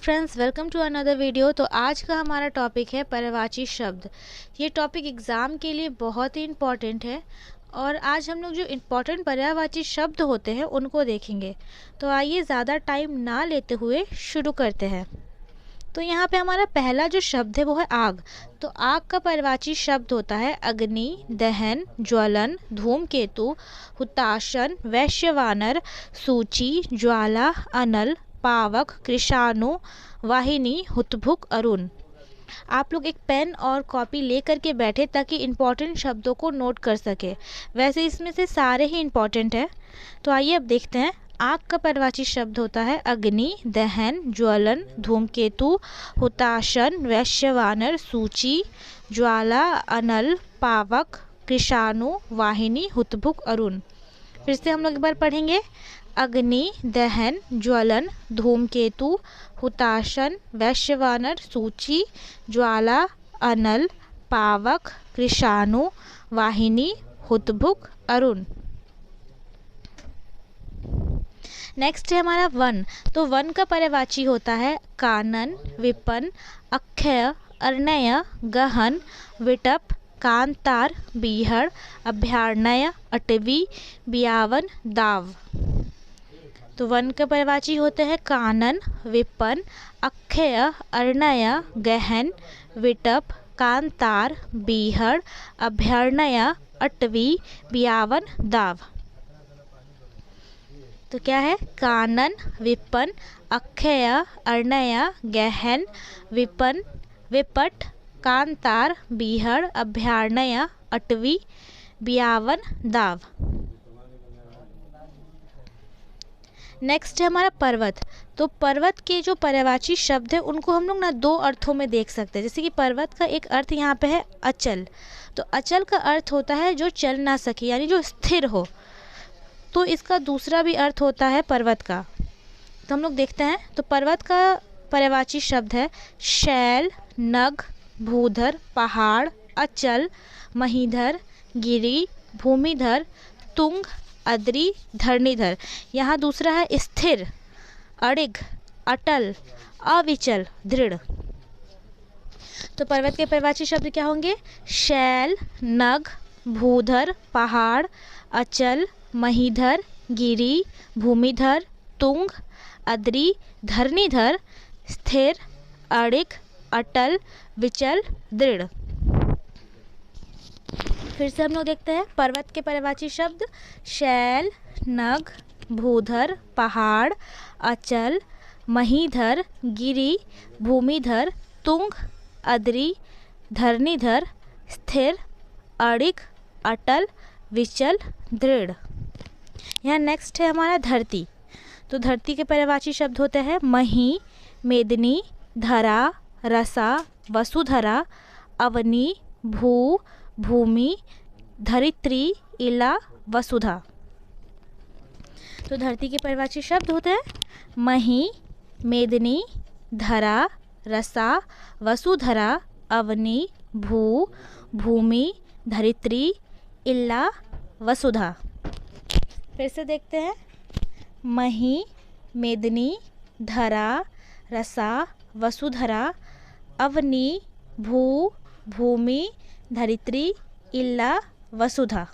Friends, welcome to another video. तो आज का हमारा टॉपिक है पर्यायवाची शब्द। ये टॉपिक एग्ज़ाम के लिए बहुत ही इम्पॉर्टेंट है और आज हम लोग जो इम्पॉर्टेंट पर्यायवाची शब्द होते हैं उनको देखेंगे। तो आइए ज़्यादा टाइम ना लेते हुए शुरू करते हैं। तो यहाँ पे हमारा पहला जो शब्द है वो है आग। तो आग का पर्यायवाची शब्द होता है अग्नि, दहन, ज्वलन, धूमकेतु, हुताशन, वैश्यवानर, सूची, ज्वाला, अनल, पावक, कृषाणु, वाहिनी, हुतभुक, अरुण। आप लोग एक पेन और कॉपी लेकर के बैठे ताकि इम्पॉर्टेंट शब्दों को नोट कर सके। वैसे इसमें से सारे ही इम्पॉर्टेंट हैं। तो आइए अब देखते हैं। आग का पर्यायवाची शब्द होता है अग्नि, दहन, ज्वलन, धूमकेतु, हुताशन, वैश्यवानर, सूची, ज्वाला, अनल, पावक, कृषाणु, वाहिनी, हुतभुक, अरुण। फिर से हम लोग एक बार पढ़ेंगे। अग्नि, दहन, ज्वलन, धूमकेतु, हुताशन, वैश्यवानर, सूची, ज्वाला, अनल, पावक, कृषाणु, वाहिनी, हुतभुक, अरुण। नेक्स्ट है हमारा वन। तो वन का पर्यायवाची होता है कानन, विपन, अक्षय, अर्णय, गहन, विटप, कांतार, बीहड़, अभयारण्य, अटवी, बियावन, दाव। तो वन के पर्यायवाची होते हैं कानन, विपन, अक्षय, अर्णय, गहन, विटप, कांतार, बीहड़, अभयारण्य, अटवी, बियावन, दाव। तो क्या है? कानन, विपन, अक्षय, अर्णय, गहन, विपन, विपट, कांतार, बीहड़, अभयारण्य, अटवी, बियावन, दाव। नेक्स्ट है हमारा पर्वत। तो पर्वत के जो पर्यायवाची शब्द है उनको हम लोग ना दो अर्थों में देख सकते हैं। जैसे कि पर्वत का एक अर्थ यहाँ पे है अचल। तो अचल का अर्थ होता है जो चल ना सके, यानी जो स्थिर हो। तो इसका दूसरा भी अर्थ होता है पर्वत का। तो हम लोग देखते हैं। तो पर्वत का पर्यायवाची शब्द है शैल, नग, भूधर, पहाड़, अचल, महीधर, गिरि, भूमिधर, तुंग, अद्रि, धरणीधर। यहाँ दूसरा है स्थिर, अड़िग, अटल, अविचल, दृढ़। तो पर्वत के पर्यायवाची शब्द क्या होंगे? शैल, नग, भूधर, पहाड़, अचल, महीधर, गिरि, भूमिधर, तुंग, अद्रि, धरणीधर, स्थिर, अड़िग, अटल, विचल, दृढ़। फिर से हम लोग देखते हैं। पर्वत के पर्यायवाची शब्द शैल, नग, भूधर, पहाड़, अचल, महीधर, गिरि, भूमिधर, तुंग, अद्रि, धरणीधर, स्थिर, अड़िग, अटल, विचल, दृढ़। यहाँ नेक्स्ट है हमारा धरती। तो धरती के पर्यायवाची शब्द होते हैं मही, मेदिनी, धरा, रसा, वसुधरा, अवनी, भू, भूमि, धरित्री, इला, वसुधा। तो धरती के पर्यायवाची शब्द होते हैं मही, मेदिनी, धरा, रसा, वसुधरा, अवनी, भू, भूमि, धरित्री, इला, वसुधा। फिर से देखते हैं। मही, मेदिनी, धरा, रसा, वसुधरा, अवनी, भू, भूमि, धरित्री, इला, वसुधा।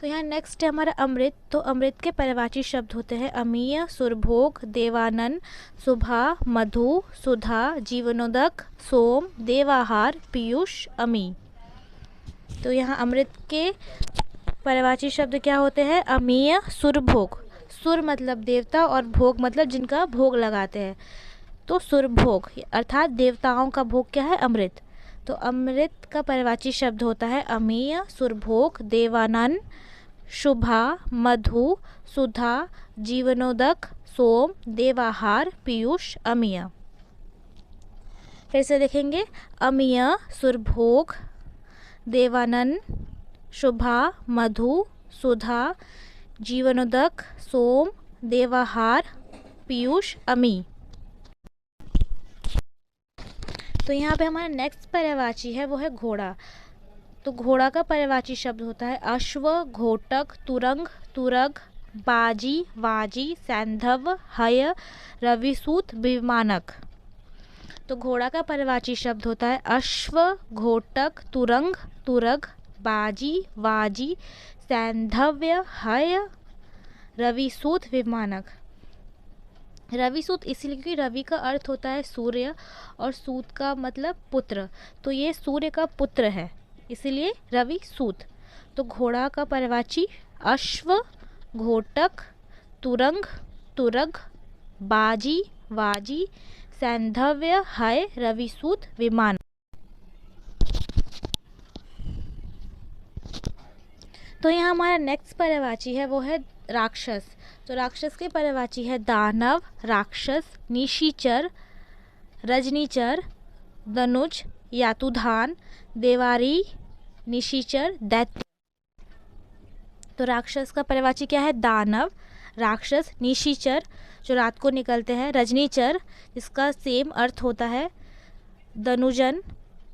तो यहाँ नेक्स्ट है हमारा अमृत। तो अमृत के पर्यायवाची शब्द होते हैं अमीय, सुरभोग, देवानन, सुभा, मधु, सुधा, जीवनोदक, सोम, देवाहार, पीयूष, अमी। तो यहाँ अमृत के पर्यायवाची शब्द क्या होते हैं? अमीय, सुरभोग। सुर मतलब देवता और भोग मतलब जिनका भोग लगाते हैं। तो सुरभोग अर्थात देवताओं का भोग क्या है? अमृत। तो अमृत का पर्यायवाची शब्द होता है अमीय, सुरभोग, देवानन, शुभा, मधु, सुधा, जीवनोदक, सोम, देवाहार, पीयूष, अमीय। फिर से देखेंगे। अमीय, सुरभोग, देवानन, शुभा, मधु, सुधा, जीवनोदक, सोम, देवाहार, पीयूष, अमी। तो यहाँ पे हमारा नेक्स्ट पर्यायवाची है वो है घोड़ा। तो घोड़ा का पर्यायवाची शब्द होता है अश्व, घोटक, तुरंग, तुरग, बाजी, वाजी, सैंधव, हय, रविसूत, विमानक। तो घोड़ा का परिवाची शब्द होता है अश्व, घोटक, तुरंग, तुरग, बाजी, वाजी, सैंधव्य, हय, रविसूत, विमानक। रविसूत इसलिए क्योंकि रवि का अर्थ होता है सूर्य और सूत का मतलब पुत्र, तो ये सूर्य का पुत्र है, इसीलिए रवि सूत। तो घोड़ा का परिवाची अश्व, घोटक, तुरंग, तुरग, बाजी, वाजी, सैंधव्य, हय, रविसूत, विमान। तो यहाँ हमारा नेक्स्ट पर्यायवाची है वो है राक्षस। तो राक्षस के पर्यायवाची है दानव, राक्षस, निशिचर, रजनीचर, दनुज, यातुधान, देवारी, निशिचर, दैत्य। तो राक्षस का पर्यायवाची क्या है? दानव, राक्षस, निशिचर जो रात को निकलते हैं, रजनीचर इसका सेम अर्थ होता है दनुजन,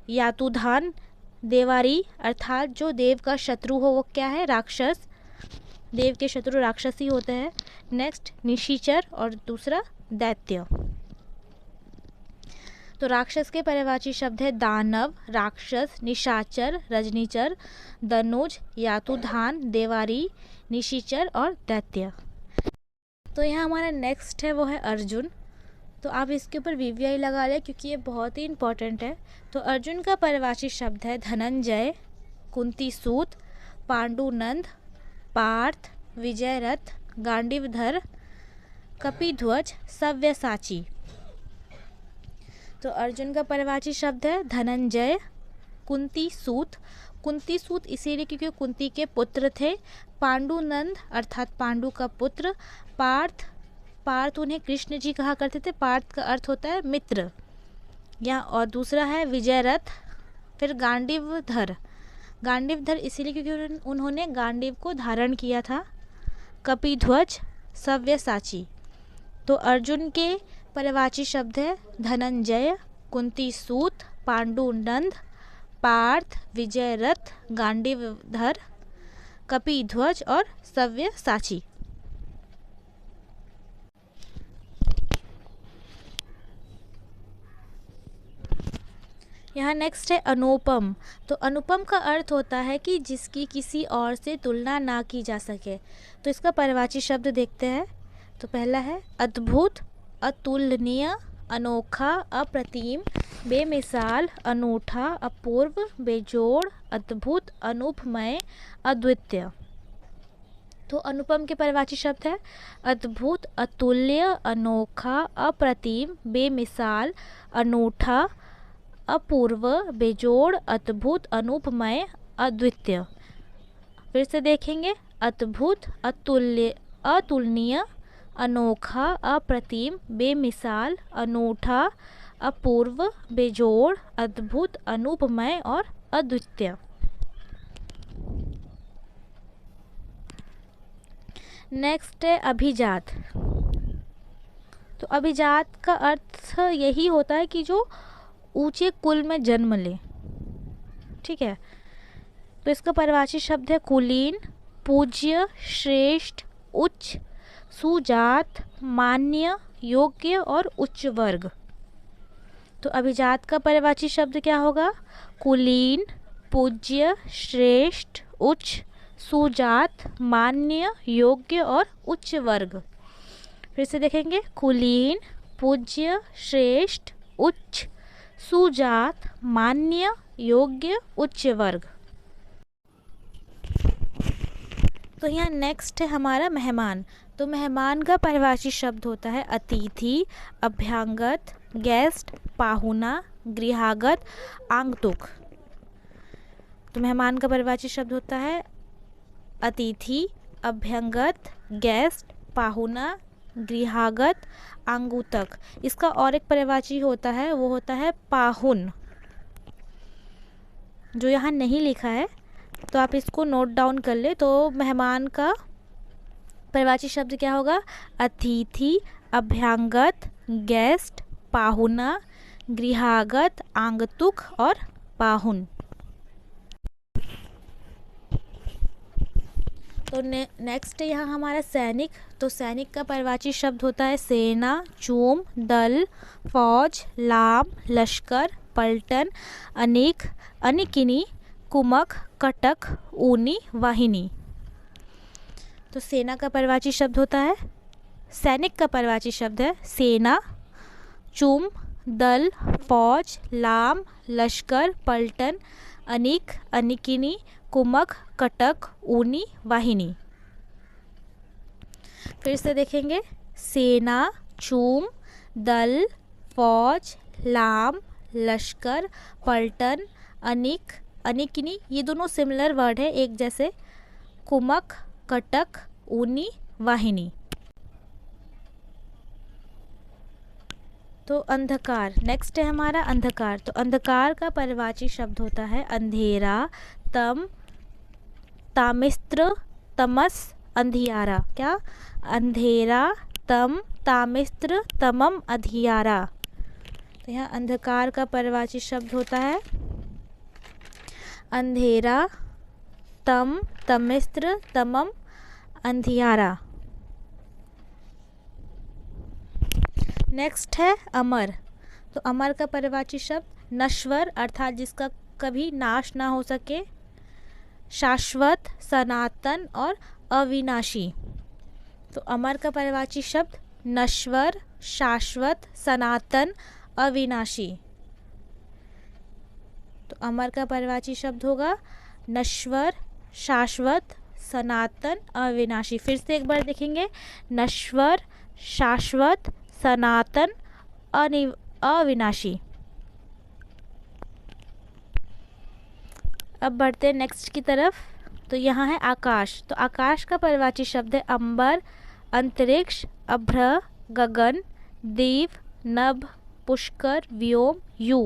यातुधान, देवारी अर्थात जो देव का शत्रु हो वो क्या है? राक्षस। देव के शत्रु राक्षस ही होते हैं। नेक्स्ट निशिचर और दूसरा दैत्य। तो राक्षस के पर्यायवाची शब्द है दानव, राक्षस, निशाचर, रजनीचर, दनुज, यातुधान, देवारी, निशिचर और दैत्य। तो यहाँ हमारा नेक्स्ट है वो है अर्जुन। तो आप इसके ऊपर वीवीआई लगा लें क्योंकि ये बहुत ही इंपॉर्टेंट है। तो अर्जुन का पर्यायवाची शब्द है धनंजय, कुंती सूत, पांडुनंद, पार्थ, विजयरथ, गांडीवधर, कपिध्वज, सव्यसाची। तो अर्जुन का पर्यायवाची शब्द है धनंजय, कुंती सूत। कुंती सूत इसीलिए क्योंकि कुंती के पुत्र थे। पांडुनंद अर्थात पांडु का पुत्र। पार्थ, पार्थ उन्हें कृष्ण जी कहा करते थे। पार्थ का अर्थ होता है मित्र। या और दूसरा है विजयरथ। फिर गांडीवधर, गांडीवधर इसीलिए क्योंकि उन्होंने गांडीव को धारण किया था। कपिध्वज, सव्यसाची। तो अर्जुन के पर्यायवाची शब्द है धनंजय, कुंती सूत, पांडुनंद, पार्थ, विजयरथ, गांडीवधर, कपिध्वज और सव्यसाची। यहाँ नेक्स्ट है अनुपम। तो अनुपम का अर्थ होता है कि जिसकी किसी और से तुलना ना की जा सके। तो इसका पर्यायवाची शब्द देखते हैं। तो पहला है अद्भुत, अतुलनीय, अनोखा, अप्रतिम, बेमिसाल, अनूठा, अपूर्व, बेजोड़, अद्भुत, अनुपमय, अद्वितीय। तो अनुपम के पर्यायवाची शब्द है अद्भुत, अतुल्य, अनोखा, अप्रतिम, बेमिसाल, अनूठा, अपूर्व, बेजोड़, अद्भुत, अनुपमय, अद्वितीय। फिर से देखेंगे अद्भुत, अतुल्य, अतुलनीय, अनोखा, अप्रतिम, बेमिसाल, अनूठा, अपूर्व, बेजोड़, अद्भुत, अनुपमय और अद्वितीय। नेक्स्ट है अभिजात। तो अभिजात का अर्थ यही होता है कि जो ऊंचे कुल में जन्म ले। ठीक है। तो इसका पर्यायवाची शब्द है कुलीन, पूज्य, श्रेष्ठ, उच्च, सुजात, मान्य, योग्य और उच्च वर्ग। तो अभिजात का पर्यायवाची शब्द क्या होगा? कुलीन, पूज्य, श्रेष्ठ, उच्च, सुजात, मान्य, योग्य और उच्च वर्ग। फिर से देखेंगे कुलीन, पूज्य, श्रेष्ठ, उच्च, सुजात, मान्य, योग्य, उच्च वर्ग। तो यहाँ नेक्स्ट है हमारा मेहमान। तो मेहमान का पर्यायवाची शब्द होता है अतिथि, अभ्यागत, गेस्ट, पाहुना, गृहागत, आगंतुक। तो मेहमान का पर्यायवाची शब्द होता है अतिथि, अभ्यागत, गेस्ट, पाहुना, गृहागत, आगंतुक। इसका और एक पर्यायवाची होता है वो होता है पाहुन, जो यहाँ नहीं लिखा है तो आप इसको नोट डाउन कर ले। तो मेहमान का पर्यायवाची शब्द क्या होगा? अतिथि, अभ्यागत, गेस्ट, पाहुना, गृहागत, आगंतुक और पाहुन। तो नेक्स्ट है यहाँ हमारा सैनिक। तो सैनिक का पर्यायवाची शब्द होता है सेना, चूम, दल, फौज, लाम, लश्कर, पलटन, अनेक, अनिकिनी, कुमक, कटक, ऊनी, वाहिनी। तो सेना का पर्यायवाची शब्द होता है, सैनिक का पर्यायवाची शब्द है सेना, चूम, दल, फौज, लाम, लश्कर, पलटन, अनिक, अनिकिनी, कुमक, कटक, ऊनी, वाहिनी। फिर से देखेंगे, सेना, चूम, दल, फौज, लाम, लश्कर, पलटन, अनिक, अनिकिनी, ये दोनों सिमिलर वर्ड है, एक जैसे। कुमक, कटक, ऊनी, वाहिनी। तो अंधकार, नेक्स्ट है हमारा अंधकार। तो अंधकार का पर्यायवाची शब्द होता है अंधेरा, तम, तामिस्त्र, तमस, अंधियारा। क्या? अंधेरा, तम, तामिस्त्र, तमम, अंधियारा। तो यहाँ अंधकार का पर्यायवाची शब्द होता है अंधेरा, तम, तमिस्त्र, तमम, अंधियारा। नेक्स्ट है अमर। तो अमर का पर्यायवाची शब्द नश्वर, अर्थात जिसका कभी नाश ना हो सके, शाश्वत, सनातन और अविनाशी। तो अमर का पर्यायवाची शब्द नश्वर, शाश्वत, सनातन, अविनाशी। तो अमर का पर्यायवाची शब्द होगा नश्वर, शाश्वत, सनातन, अविनाशी। फिर से एक बार देखेंगे, नश्वर, शाश्वत, सनातन, अविनाशी। अब बढ़ते हैं नेक्स्ट की तरफ। तो यहाँ है आकाश। तो आकाश का पर्यायवाची शब्द है अंबर, अंतरिक्ष, अभ्र, गगन, दीव, नभ, पुष्कर, व्योम, यू।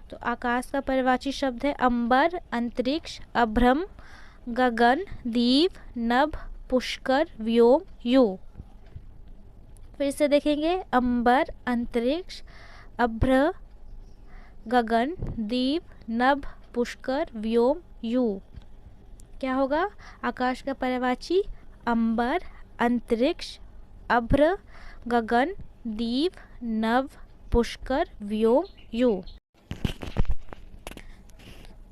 तो आकाश का पर्यायवाची शब्द है अंबर, अंतरिक्ष, अभ्रम, गगन, दीव, नभ, पुष्कर, व्योम, यू। फिर से देखेंगे, अंबर, अंतरिक्ष, अभ्र, गगन, दीव, नभ, पुष्कर, व्योम, यू। क्या होगा? आकाश का पर्यायवाची अंबर, अंतरिक्ष, अभ्र, गगन, दीव, नभ, पुष्कर, व्योम, यू।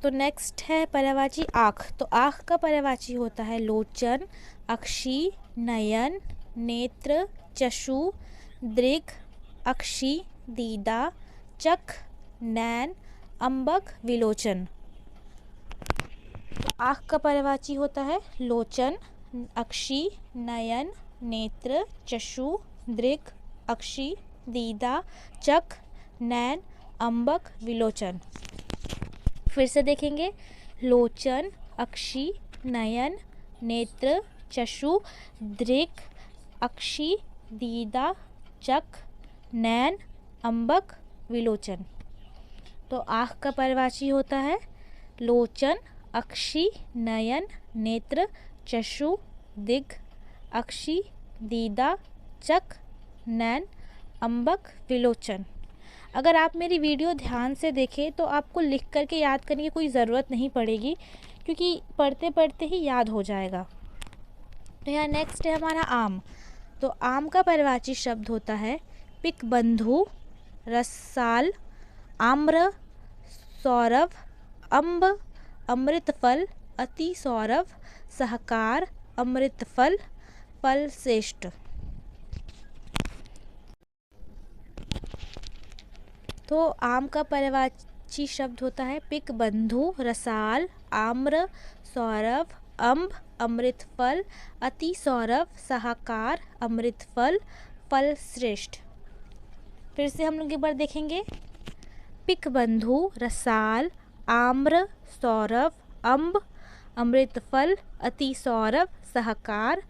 तो नेक्स्ट है पर्यायवाची आँख। तो आँख का पर्यायवाची होता है लोचन, अक्षी, नयन, नेत्र, चक्षु, दृग, अक्षी, दीदा, चख, नैन, अम्बक, विलोचन। तो आँख का पर्यायवाची होता है लोचन, अक्षी, नयन, नेत्र, चक्षु, दृग, अक्षी, दीदा, चख, नैन, अम्बक, विलोचन। फिर से देखेंगे, लोचन, अक्षी, नयन, नेत्र, चक्षु, दृग, अक्षी, दीदा, चख, नैन, अम्बक, विलोचन। तो आँख का पर्यायवाची होता है लोचन, अक्षी, नयन, नेत्र, चक्षु, दिग, अक्षी, दीदा, चख, नैन, अम्बक, विलोचन। अगर आप मेरी वीडियो ध्यान से देखें तो आपको लिख करके याद करने की कोई ज़रूरत नहीं पड़ेगी, क्योंकि पढ़ते पढ़ते ही याद हो जाएगा। तो यहाँ नेक्स्ट है हमारा आम। तो आम का पर्यायवाची शब्द होता है पिकबंधु, रसाल, आम्र, सौरभ, अम्ब, अमृतफल, अति सौरभ, सहकार, अमृतफल, फल श्रेष्ठ। तो आम का पर्यायवाची शब्द होता है पिकबंधु, रसाल, आम्र, सौरभ, अम्ब, अमृतफल, अति सौरभ, सहाकार, अमृतफल, फल श्रेष्ठ। फिर से हम लोग एक बार देखेंगे, पिकबंधु, रसाल, आम्र, सौरभ, अम्ब, अमृतफल, अति सौरभ, सहाकार,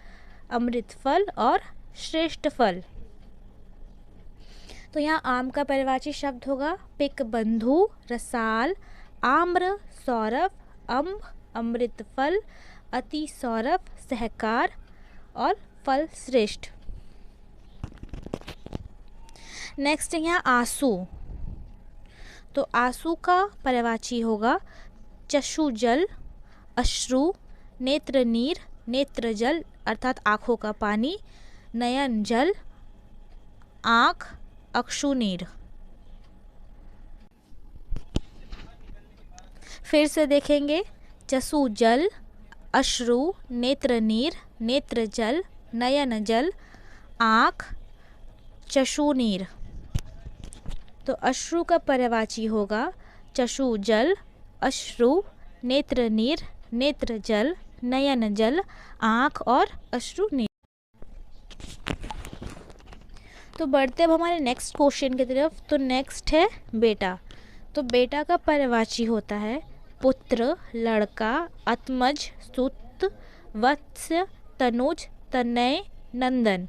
अमृतफल और श्रेष्ठ फल। तो यहाँ आम का पर्यायवाची शब्द होगा पिकबंधु, रसाल, आम्र, सौरभ, अम्ब, अमृतफल, अति सौरभ, सहकार और फल श्रेष्ठ। नेक्स्ट है यहाँ आंसू। तो आंसू का पर्यायवाची होगा चक्षु जल, अश्रु, नेत्र नीर, नेत्र जल अर्थात आँखों का पानी, नयन जल आँख, अक्षुनीर। फिर से देखेंगे, चसु जल, अश्रु, नेत्र नीर, नेत्र जल, नयन जल, आँख, चक्षुनीर। तो अश्रु का पर्यायवाची होगा चक्षु जल, अश्रु, नेत्र नीर, नेत्र जल, नयन जल, आँख और अश्रु नीर। तो बढ़ते अब हमारे नेक्स्ट क्वेश्चन की तरफ। तो नेक्स्ट है बेटा। तो बेटा का पर्यायवाची होता है पुत्र, लड़का, आत्मज, सुत, वत्स, तनुज, तनय, नंदन।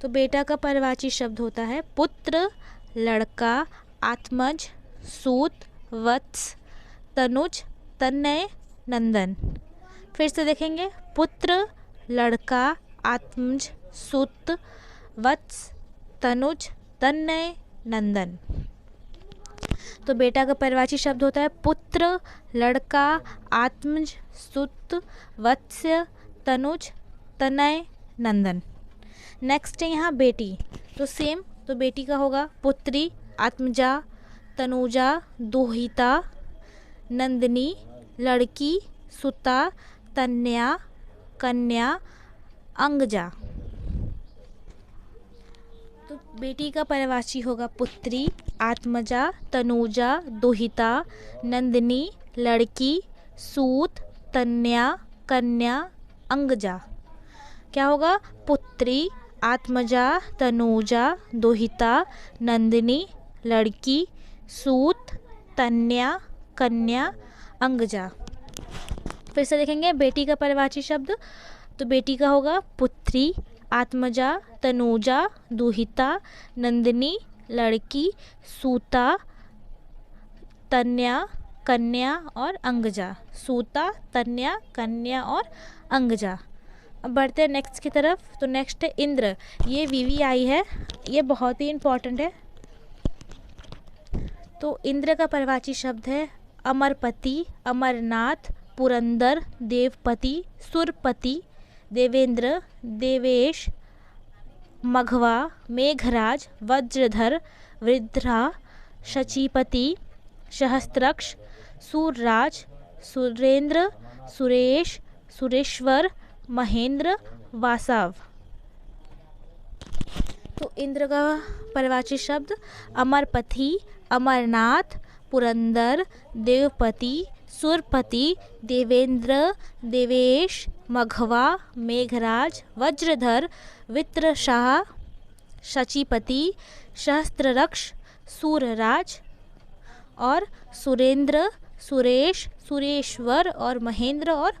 तो बेटा का पर्यायवाची शब्द होता है पुत्र, लड़का, आत्मज, सूत, वत्स, तनुज, तनय, नंदन। फिर से देखेंगे, पुत्र, लड़का, आत्मज, सूत, वत्स, तनुज, तनय, नंदन। तो बेटा का पर्यायवाची शब्द होता है पुत्र, लड़का, आत्मज, सुत, वत्स्य, तनुज, तनय, नंदन। नेक्स्ट है यहाँ बेटी। तो सेम, तो बेटी का होगा पुत्री, आत्मजा, तनुजा, दोहिता, नंदिनी, लड़की, सुता, तन्या, कन्या, अंगजा। तो बेटी का पर्यायवाची होगा पुत्री, आत्मजा, तनुजा, दोहिता, नंदिनी, लड़की, सूत, तन्या, कन्या, अंगजा। क्या होगा? पुत्री, आत्मजा, तनुजा, दोहिता, नंदिनी, लड़की, सूत, तन्या, कन्या, अंगजा। फिर से देखेंगे बेटी का पर्यायवाची शब्द। तो बेटी का होगा पुत्री, आत्मजा, तनुजा, दुहिता, नंदिनी, लड़की, सूता, तन्या, कन्या और अंगजा। सूता, तन्या, कन्या और अंगजा। अब बढ़ते हैं नेक्स्ट की तरफ। तो नेक्स्ट है इंद्र। ये VVI है, ये बहुत ही इम्पॉर्टेंट है। तो इंद्र का पर्यायवाची शब्द है अमरपति, अमरनाथ, पुरंदर, देवपति, सुरपति, देवेंद्र, देवेश, मघवा, मेघराज, वज्रधर, वृद्धा, शचीपति, सहस्त्रक्ष, सूरराज, सुरेंद्र, सुरेश, सुरेश्वर, महेंद्र, वासव। तो इंद्र का पर्यायवाची शब्द अमरपति, अमरनाथ, पुरंदर, देवपति, सुरपति, देवेंद्र, देवेश, मघवा, मेघराज, वज्रधर, वित्रशाह, शचीपति, सहस्त्ररक्ष, सूरराज और सुरेंद्र, सुरेश, सुरेश्वर और महेंद्र और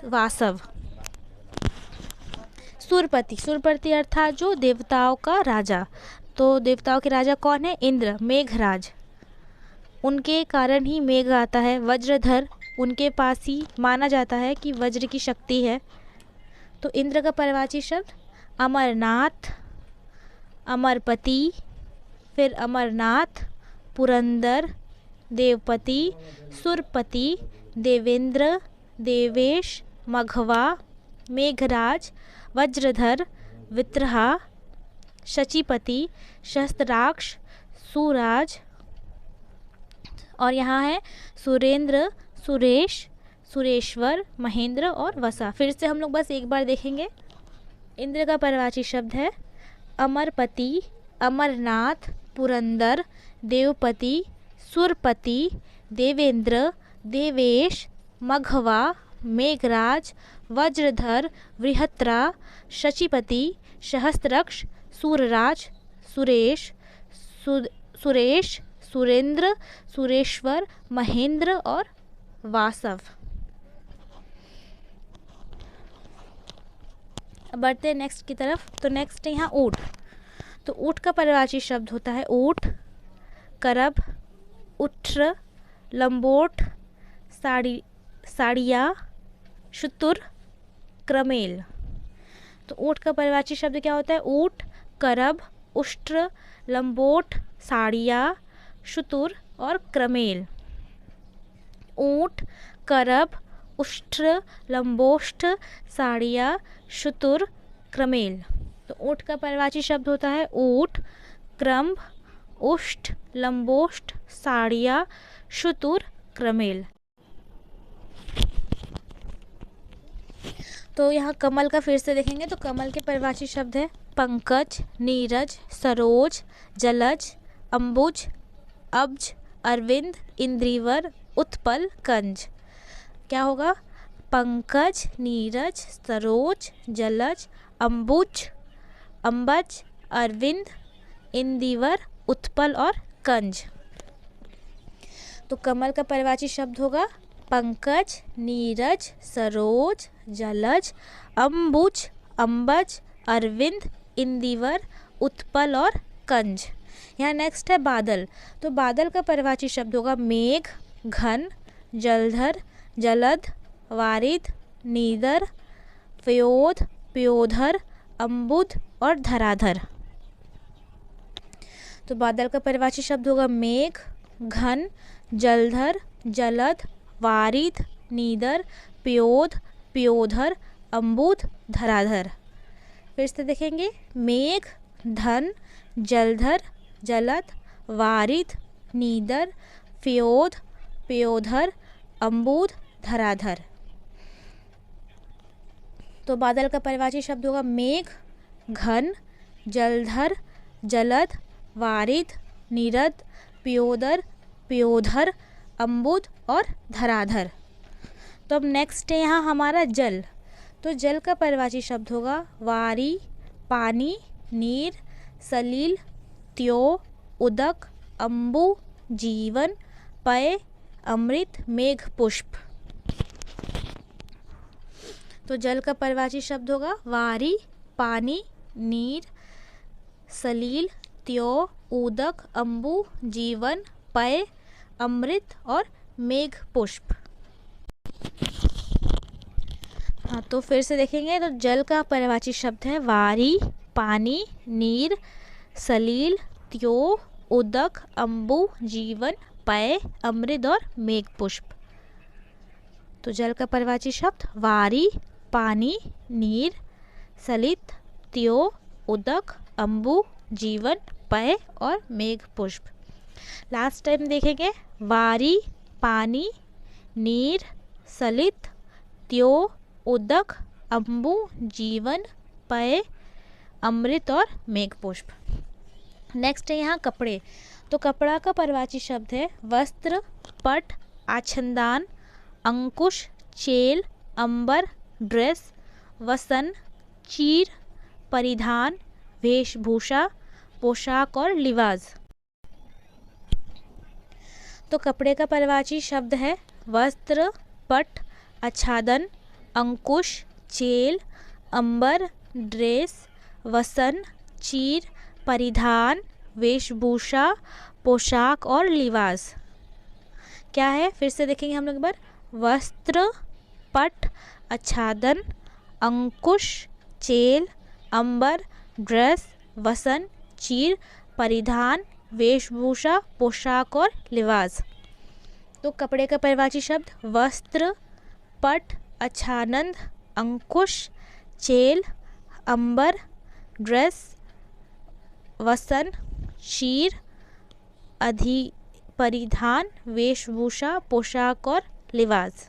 वासव। सुरपति, सुरपति अर्थात जो देवताओं का राजा। तो देवताओं के राजा कौन है? इंद्र, मेघराज। उनके कारण ही मेघ आता है। वज्रधर, उनके पास ही माना जाता है कि वज्र की शक्ति है। तो इंद्र का पर्यायवाची शब्द अमरनाथ, अमरपति, फिर अमरनाथ, पुरंदर, देवपति, सुरपति, देवेंद्र, देवेश, मघवा, मेघराज, वज्रधर, वित्रहा, शचीपति, सहस्त्राक्ष, सूराज और यहाँ है सुरेंद्र, सुरेश, सुरेश्वर, महेंद्र और वसा। फिर से हम लोग बस एक बार देखेंगे। इंद्र का पर्यायवाची शब्द है अमरपति, अमरनाथ, पुरंदर, देवपति, सुरपति, देवेंद्र, देवेश, मघवा, मेघराज, वज्रधर, वृहत्रा, शचीपति, सहस्त्रक्ष, सूरराज, सुरेश, सुरेश, सुरेंद्र, सुरेश्वर, महेंद्र और वासव। अब बढ़ते हैं नेक्स्ट की तरफ। तो नेक्स्ट है यहाँ ऊँट। तो ऊँट का पर्यायवाची शब्द होता है ऊँट, करब, उट्र, लंबोट, साड़िया, शुतुर, क्रमेल। तो ऊँट का पर्यायवाची शब्द क्या होता है? ऊँट, करब, उष्ट्र, लंबोट, साड़िया, शुतुर और क्रमेल। ऊँट, करब, उष्ट्र लंबोष्ठ साड़िया शुतुर क्रमेल। तो ऊँट का पर्यायवाची शब्द होता है ऊँट, क्रम्भ, उष्ट, लंबोष्ठ, साड़िया, शुतुर, क्रमेल। तो यहाँ कमल का फिर से देखेंगे तो कमल के पर्यायवाची शब्द है पंकज, नीरज, सरोज, जलज, अम्बुज, अब्ज, अरविंद, इंद्रिवर, उत्पल, कंज। क्या होगा? पंकज, नीरज, सरोज, जलज, अम्बुज, अम्बज, अरविंद, इंदिवर, उत्पल और कंज। तो कमल का पर्यायवाची शब्द होगा पंकज, नीरज, सरोज, जलज, अम्बुज, अम्बज, अरविंद, इंदिवर, उत्पल और कंज। यहाँ नेक्स्ट है बादल। तो बादल का पर्यायवाची शब्द होगा मेघ, घन, जलधर, जलद, वारिद, नीदर, पयोध, पयोधर, अम्बुद और धराधर। तो बादल का पर्यायवाची शब्द होगा मेघ, घन, जलधर, जलद, वारिद, नीदर, पयोध, पयोधर, अम्बुद, धराधर। फिर से देखेंगे मेघ, धन, जलधर, जलद, वारिद, नीदर, पयोध, पयोधर, अम्बुद, धराधर। तो बादल का पर्यायवाची शब्द होगा मेघ, घन, जलधर, जलद, वारिद, नीरद, पयोदर, पयोधर, अम्बुद और धराधर। तो अब नेक्स्ट है यहाँ हमारा जल। तो जल का पर्यायवाची शब्द होगा वारी, पानी, नीर, सलील, त्यो, उदक, अम्बु, जीवन, पय, अमृत, मेघ, पुष्प। तो जल का पर्यायवाची शब्द होगा वारी, पानी, नीर, सलील, त्यो, उदक, अम्बु, जीवन, पय, अमृत और मेघ, पुष्प। हाँ, तो फिर से देखेंगे तो जल का पर्यायवाची शब्द है वारी, पानी, नीर, सलील, त्यो, उदक, अम्बु, जीवन, पय, अमृत और मेघ, पुष्प। तो जल का पर्यायवाची शब्द वारी, पानी, नीर, सलित, त्यो, उदक, अम्बु, जीवन, पय और मेघ, पुष्प। लास्ट टाइम देखेंगे वारी, पानी, नीर, सलित, त्यो, उदक, अम्बु, जीवन, पय, अमृत और मेघ, पुष्प। नेक्स्ट है यहाँ कपड़े। तो कपड़ा का पर्यायवाची शब्द है वस्त्र, पट, आच्छादन, अंकुश, चेल, अंबर, ड्रेस, वसन, चीर, परिधान, वेशभूषा, पोशाक और लिबास। तो कपड़े का पर्यायवाची शब्द है वस्त्र, पट, आच्छादन, अंकुश, चेल, अंबर, ड्रेस, वसन, चीर, परिधान, वेशभूषा, पोशाक और लिबास। क्या है? फिर से देखेंगे हम लोग एक बार। वस्त्र, पट, आच्छादन, अंकुश, चेल, अंबर, ड्रेस, वसन, चीर, परिधान, वेशभूषा, पोशाक और लिबास। तो कपड़े का पर्यायवाची शब्द वस्त्र, पट, आच्छादन, अंकुश, चेल, अंबर, ड्रेस, वसन, चीर, परिधान, वेशभूषा, पोशाक और लिबास।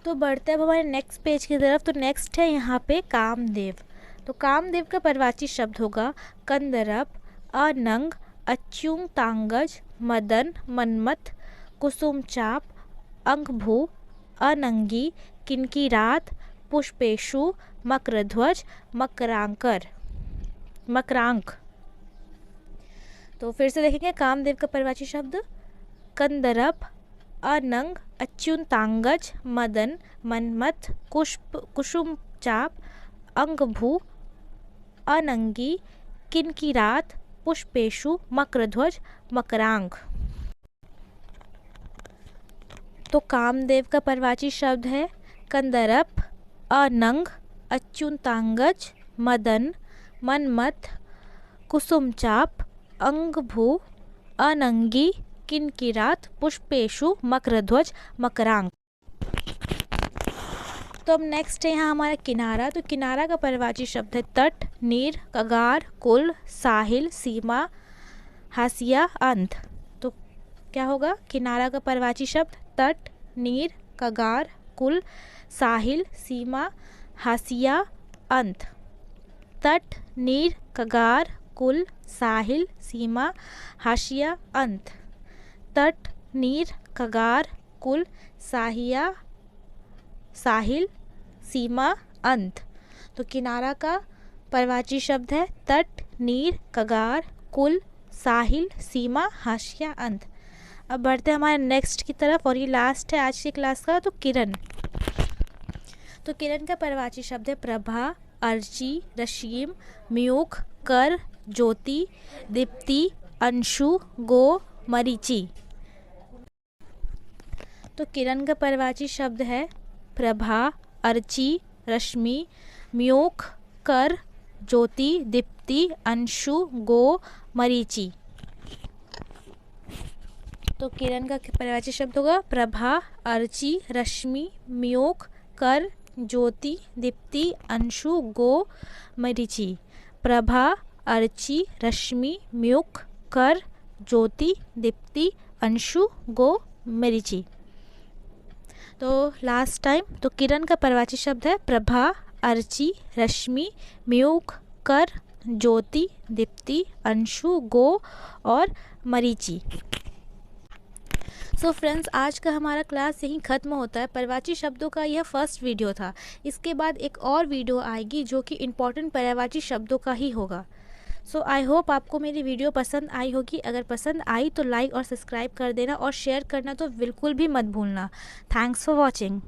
तो बढ़ते हैं अब हमारे नेक्स्ट पेज की तरफ। तो नेक्स्ट है यहाँ पे कामदेव। तो कामदेव का पर्यायवाची शब्द होगा कंदर्प, अनंग, अच्युतांगज, मदन, मन्मथ, कुसुमचाप, अंगभू, अनंगी, किनकिरात, पुष्पेशु, मकरध्वज, मकरांक। तो फिर से देखेंगे कामदेव का पर्यायवाची शब्द कंदर्प, अनंग, अच्युतांगज, मदन, मन्मथ, कुसुमचाप, अंगभू, अनंगी, किनकिरात, पुष्पेशु, मकरध्वज, मकरांक। तो कामदेव का पर्यायवाची शब्द है कंदर्प, अनंग, अच्युतांगज, मदन, मन्मथ, कुसुमचाप, अंगभू, अनंगी, किनकिरात, पुष्पेशु, मकरध्वज, मकरांक। तो अब नेक्स्ट है यहाँ हमारा किनारा। तो किनारा का परिभाषित शब्द है तट, नीर, कगार, कुल, साहिल, सीमा, हाशिया, अंत। तो क्या होगा? किनारा का परिभाषित शब्द तट, नीर, कगार, कुल, साहिल, सीमा, हाशिया, अंत। तट, नीर, कगार, कुल, साहिल, सीमा, हाशिया, अंत। तट, नीर, कगार, कुल, साहिल, सीमा, अंत। तो किनारा का परिभाषित शब्द है तट, नीर, कगार, कुल, साहिल, सीमा, हाशिया, अंत। अब बढ़ते हैं हमारे नेक्स्ट की तरफ, और ये लास्ट है आज की क्लास का। तो किरण। तो किरण का परिभाषित शब्द है प्रभा, अर्ची, रश्मि, मयूख, कर, ज्योति, दीप्ति, अंशु, गो, मरीचि। तो किरण का परिभाषित शब्द है प्रभा, अर्ची, रश्मि, मयूख, कर, ज्योति, दीप्ति, अंशु, गो, मरीचि। तो किरण का परिभाषित शब्द होगा प्रभा, अर्ची, रश्मि, मयूख, कर, ज्योति, दीप्ति, अंशु, गो, मरीचि। प्रभा, अर्ची, रश्मि, मयूख, कर, ज्योति, दीप्ति, अंशु, गो, मरीचि। तो लास्ट टाइम, तो किरण का परिभाषित शब्द है प्रभा, अर्ची, रश्मि, मयूख, कर, ज्योति, दीप्ति, अंशु, गो और मरीचि। सो फ्रेंड्स, आज का हमारा क्लास यहीं ख़त्म होता है। परिभाषित शब्दों का यह फर्स्ट वीडियो था। इसके बाद एक और वीडियो आएगी जो कि इम्पॉर्टेंट परिभाषित शब्दों का ही होगा। सो आई होप आपको मेरी वीडियो पसंद आई होगी। अगर पसंद आई तो लाइक और सब्सक्राइब कर देना, और शेयर करना तो बिल्कुल भी मत भूलना। Thanks for watching.